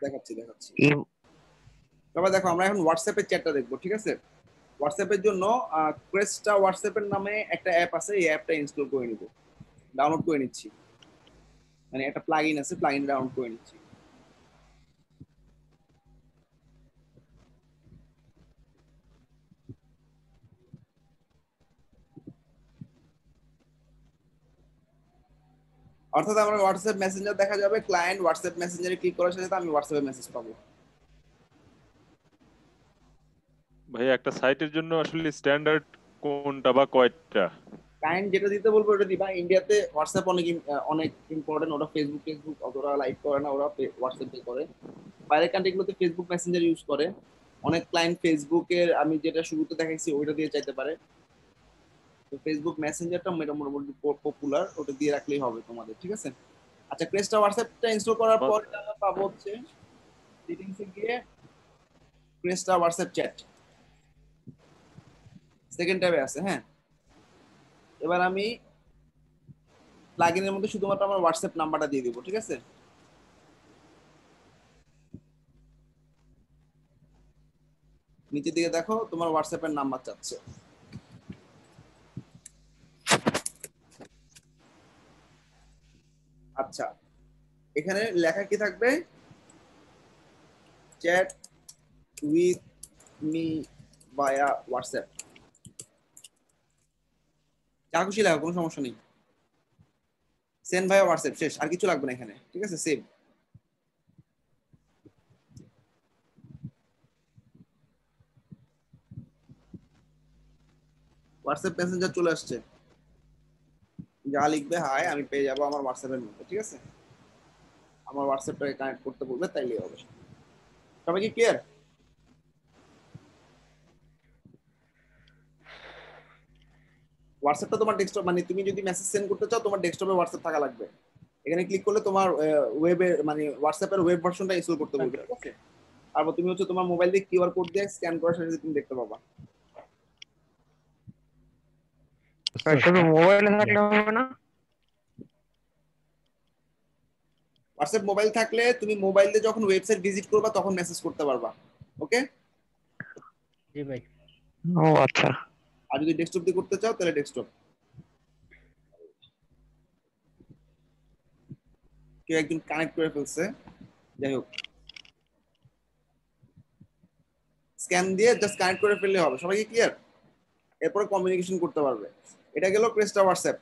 দেখাচ্ছি দেখাচ্ছি। এই- তবে দেখো আমরা এখন হোয়াটসঅ্যাপের চ্যাটটা দেখবো, ঠিক আছে? হোয়াটসঅ্যাপের জন্য ক্রেস্টা হোয়াটসঅ্যাপের নামে একটা অ্যাপ আছে, এই অ্যাপটা ইনস্টল করে নিব, ডাউনলোড করে নিচ্ছি। মানে একটা প্লাগইন আছে, প্লাগইন ডাউনলোড করে নিচ্ছি। অর্থাৎ আমার হোয়াটসঅ্যাপ মেসেঞ্জার দেখা যাবে, ক্লায়েন্ট হোয়াটসঅ্যাপ মেসেঞ্জারে ক্লিক করার সাথে আমি হোয়াটসঅ্যাপে মেসেজ পাবো। ভাই একটা সাইটের জন্য আসলে স্ট্যান্ডার্ড কোনটা বা কয়টা? ক্লায়েন্ট যেটা দিতে বলবো ওটা দিবা। ইন্ডিয়াতে হোয়াটসঅ্যাপ অনেক অনেক ইম্পর্টেন্ট, ওরা ফেসবুক অতটা লাইক করে না, ওরা হোয়াটসঅ্যাপ দিয়ে করে। বাইরের কান্ট্রিগুলোতে ফেসবুক মেসেঞ্জার ইউজ করে। অনেক ক্লায়েন্ট ফেসবুকের, আমি যেটা শুরুতে দেখাইছি ওইটা দিয়ে চাইতে পারে। তো ফেসবুক মেসেঞ্জারটা মোটামুটি পপুলার, ওটা দিয়ে রাখলেই হবে তোমাদের, ঠিক আছে? আচ্ছা, ক্রেস্টা হোয়াটসঅ্যাপটা ইনস্টল করার পর আমরা পাবো হচ্ছে সেটিংসে গিয়ে ক্রেস্টা হোয়াটসঅ্যাপ চ্যাট সেকেন্ড ট্যাবে আছে। হ্যাঁ, এবার আমি প্লাগইনের মধ্যে শুধুমাত্র আমার হোয়াটসঅ্যাপ নাম্বারটা দিয়ে দিব, ঠিক আছে? নিচের দিকে দেখো তোমার হোয়াটসঅ্যাপের নাম্বার চাচ্ছে। আচ্ছা, এখানে লেখা কি থাকবে? Chat with me via WhatsApp. যা খুশি লেখো, কোনো সমস্যা নেই। সেন্ড ভায়া হোয়াটসঅ্যাপ, শেষ, আর কিছু লাগবে না এখানে, ঠিক আছে? সেভ। হোয়াটসঅ্যাপ মেসেঞ্জার চলে আসছে। যা লিখবে হাই, আমি পেয়ে যাবো আমার হোয়াটসঅ্যাপের মধ্যে, ঠিক আছে? আমার হোয়াটসঅ্যাপটাকে কানেক্ট করতে বলবে, তাইলেই হবে। সবাই কি ক্লিয়ার? হোয়াটসঅ্যাপটা তোমার ডেস্কটপ, মানে তুমি যদি মেসেজ সেন্ড করতে চাও তোমার ডেস্কটপে হোয়াটসঅ্যাপ থাকা লাগবে। এখানে ক্লিক করলে তোমার ওয়েবে, মানে হোয়াটসঅ্যাপের ওয়েব ভার্সনটা ইনস্টল করতে বলবে, ঠিক আছে? তারপর তুমি হচ্ছে তোমার মোবাইল দিয়ে কিউআর কোড দিয়ে স্ক্যান করার সাথে তুমি দেখতে পাবা। শুধু মোবাইলে থাকলে হবে না? হোয়াটসঅ্যাপ মোবাইল থাকলে তুমি মোবাইল দিয়ে যখন ওয়েবসাইট ভিজিট করবা তখন মেসেজ করতে পারবা। ওকে? জি ভাই। ও আচ্ছা। আর যদি ডেস্কটপ দিয়ে করতে চাও তাহলে ডেস্কটপ। কেউ একজন কানেক্ট করে ফেলছে, যাই হোক, স্ক্যান দিয়ে জাস্ট কানেক্ট করে ফেললে হবে। সবাই কি ক্লিয়ার? এরপরে কমিউনিকেশন করতে পারবে। এটা গেল ক্রেস্টা হোয়াটসঅ্যাপ।